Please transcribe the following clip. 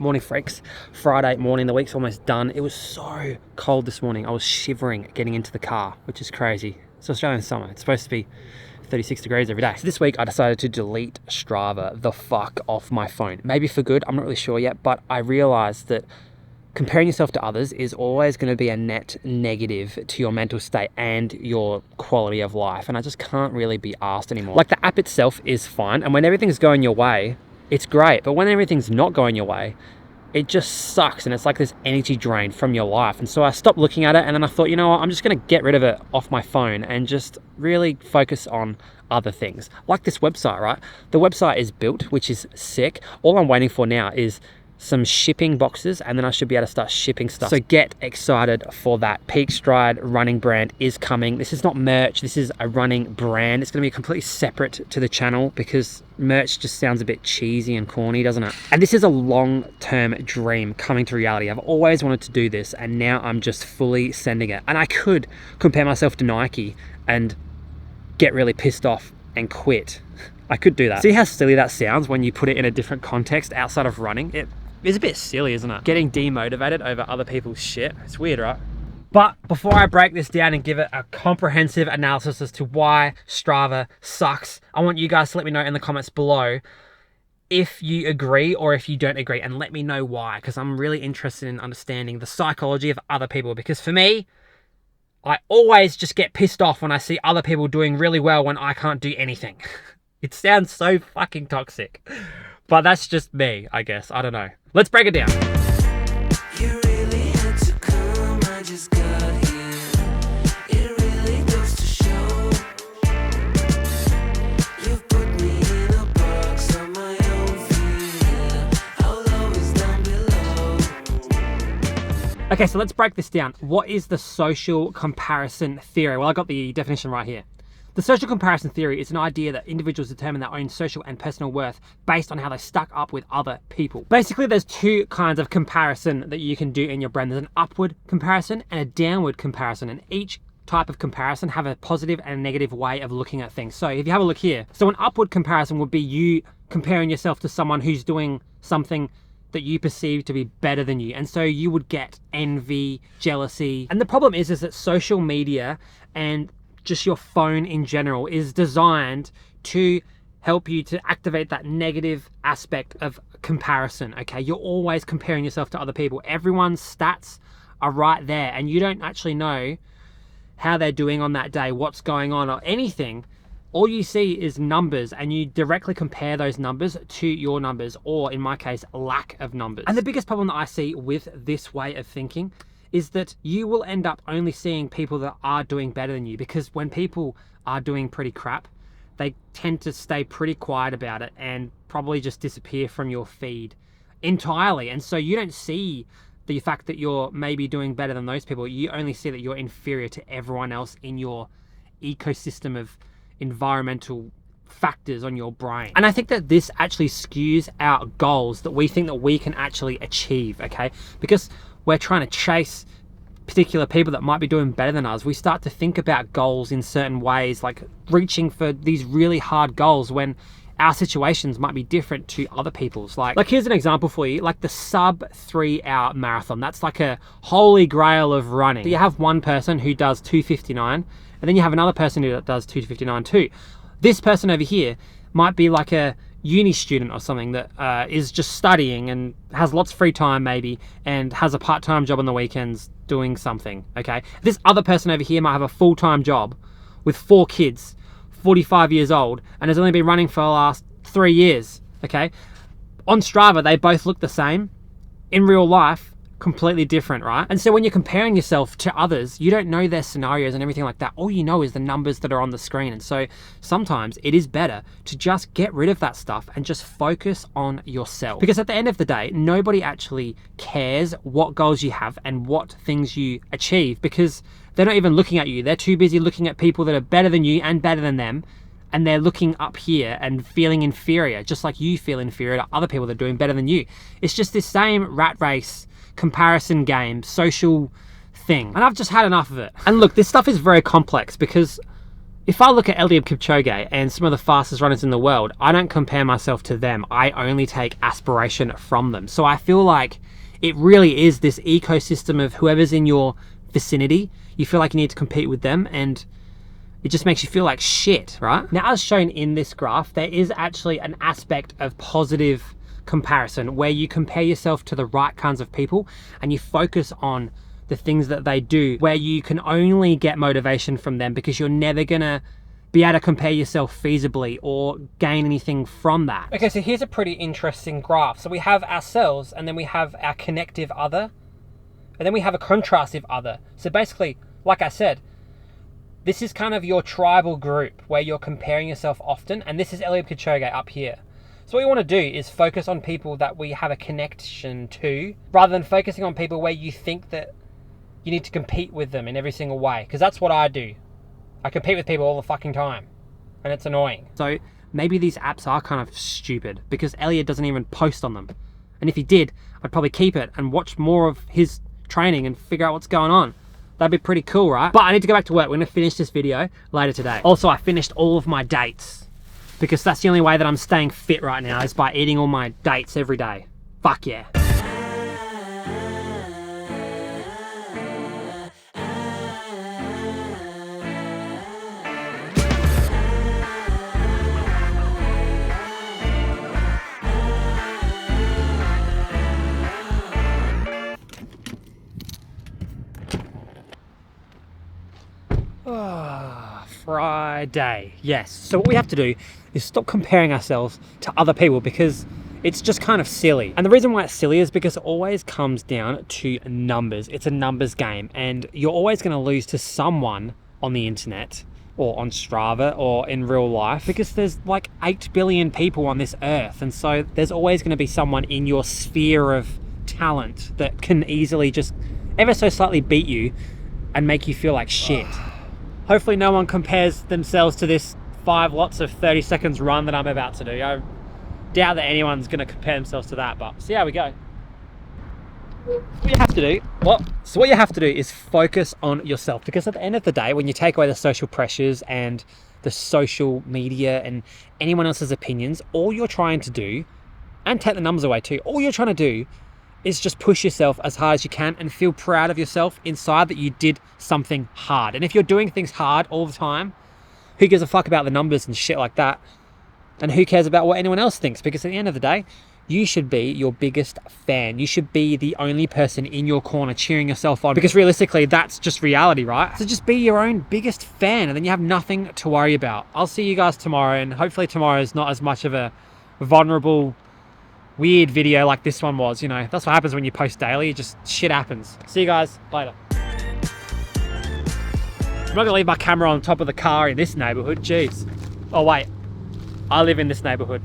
morning freaks. Friday morning, the week's almost done. It was so cold this morning. I was shivering getting into the car, which is crazy. It's Australian summer. It's supposed to be 36 degrees every day. So this week I decided to delete Strava the fuck off my phone. Maybe for good, I'm not really sure yet, but I realized that comparing yourself to others is always going to be a net negative to your mental state and your quality of life. And I just can't really be asked anymore. Like, the app itself is fine. And when everything's going your way, it's great. But when everything's not going your way, it just sucks. And it's like this energy drain from your life. And so I stopped looking at it. And then I thought, you know what? I'm just going to get rid of it off my phone and just really focus on other things. Like this website, right? The website is built, which is sick. All I'm waiting for now is some shipping boxes, and then I should be able to start shipping stuff. So get excited for that. Peak Stride running brand is coming. This is not merch, this is a running brand. It's going to be completely separate to the channel because merch just sounds a bit cheesy and corny, doesn't it? And this is a long-term dream coming to reality. I've always wanted to do this, and now I'm just fully sending it. And I could compare myself to Nike and get really pissed off and quit. I could do that. See how silly that sounds when you put it in a different context outside of running? It's a bit silly, isn't it? Getting demotivated over other people's shit. It's weird, right? But before I break this down and give it a comprehensive analysis as to why Strava sucks, I want you guys to let me know in the comments below if you agree or if you don't agree, and let me know why, because I'm really interested in understanding the psychology of other people. Because for me, I always just get pissed off when I see other people doing really well when I can't do anything. It sounds so fucking toxic, but that's just me, I guess. I don't know. Let's break it down. You really had to come, I just got here. It really goes to show. You've put me in a box on my own feet. I'll always down below. Okay, so let's break this down. What is the social comparison theory? Well, I got the definition right here. The social comparison theory is an idea that individuals determine their own social and personal worth based on how they stack up with other people. Basically, there's two kinds of comparison that you can do in your brain. There's an upward comparison and a downward comparison, and each type of comparison have a positive and a negative way of looking at things. So if you have a look here, so an upward comparison would be you comparing yourself to someone who's doing something that you perceive to be better than you. And so you would get envy, jealousy. And the problem is that social media and just your phone in general is designed to help you to activate that negative aspect of comparison, okay? You're always comparing yourself to other people. Everyone's stats are right there, and you don't actually know how they're doing on that day, what's going on or anything. All you see is numbers, and you directly compare those numbers to your numbers, or in my case, lack of numbers. And the biggest problem that I see with this way of thinking is that you will end up only seeing people that are doing better than you, because when people are doing pretty crap, they tend to stay pretty quiet about it and probably just disappear from your feed entirely. And so you don't see the fact that you're maybe doing better than those people. You only see that you're inferior to everyone else in your ecosystem of environmental factors on your brain. And I think that this actually skews our goals that we think that we can actually achieve, okay? Because we're trying to chase particular people that might be doing better than us. We start to think about goals in certain ways, like reaching for these really hard goals when our situations might be different to other people's. Like here's an example for you, like the sub 3 hour marathon. That's like a holy grail of running. So you have one person who does 2:59, and then you have another person who does 2:59 too. This person over here might be like a uni student or something that is just studying and has lots of free time maybe, and has a part-time job on the weekends doing something, okay? This other person over here might have a full-time job with 4 kids, 45 years old, and has only been running for the last 3 years, okay? On Strava, they both look the same. In real life, completely different, right? And so when you're comparing yourself to others, you don't know their scenarios and everything like that. All you know is the numbers that are on the screen. And so sometimes it is better to just get rid of that stuff and just focus on yourself. Because at the end of the day, nobody actually cares what goals you have and what things you achieve, because they're not even looking at you. They're too busy looking at people that are better than you and better than them. And they're looking up here and feeling inferior, just like you feel inferior to other people that are doing better than you. It's just this same rat race comparison game, social thing. And I've just had enough of it. And look, this stuff is very complex because If I look at Eliud Kipchoge and some of the fastest runners in the world, I don't compare myself to them. I only take aspiration from them. So I feel like it really is this ecosystem of whoever's in your vicinity. You feel like you need to compete with them, and it just makes you feel like shit, right? Now, as shown in this graph, there is actually an aspect of positive comparison where you compare yourself to the right kinds of people and you focus on the things that they do, where you can only get motivation from them because you're never gonna be able to compare yourself feasibly or gain anything from that. Okay, so here's a pretty interesting graph. So we have ourselves, and then we have our connective other, and then we have a contrastive other. So basically, like I said, this is kind of your tribal group where you're comparing yourself often, and this is Eliud Kipchoge up here. So what you want to do is focus on people that we have a connection to, rather than focusing on people where you think that you need to compete with them in every single way, because that's what I do. I compete with people all the fucking time, and it's annoying. So maybe these apps are kind of stupid because Eliud doesn't even post on them. And if he did, I'd probably keep it and watch more of his training and figure out what's going on. That'd be pretty cool, right? But I need to go back to work. We're gonna finish this video later today. Also, I finished all of my dates because that's the only way that I'm staying fit right now, is by eating all my dates every day. Fuck yeah. Friday, yes. So what we have to do is stop comparing ourselves to other people because it's just kind of silly. And the reason why it's silly is because it always comes down to numbers. It's a numbers game, and you're always going to lose to someone on the internet or on Strava or in real life, because there's like 8 billion people on this earth. And so there's always going to be someone in your sphere of talent that can easily just ever so slightly beat you and make you feel like shit. Hopefully no one compares themselves to this 5 lots of 30 seconds run that I'm about to do. I doubt that anyone's going to compare themselves to that, but see how we go. What you have to do, what you have to do is focus on yourself, because at the end of the day, when you take away the social pressures and the social media and anyone else's opinions, all you're trying to do, and take the numbers away too, all you're trying to do is just push yourself as hard as you can and feel proud of yourself inside that you did something hard. And if you're doing things hard all the time, who gives a fuck about the numbers and shit like that? And who cares about what anyone else thinks? Because at the end of the day, you should be your biggest fan. You should be the only person in your corner cheering yourself on, because realistically, that's just reality, right? So just be your own biggest fan, and then you have nothing to worry about. I'll see you guys tomorrow, and hopefully tomorrow is not as much of a vulnerable, weird video like this one was. You know, that's what happens when you post daily. Just shit happens. See you guys later. I'm not gonna leave my camera on top of the car in this neighborhood. Jeez. Oh wait, I live in this neighborhood.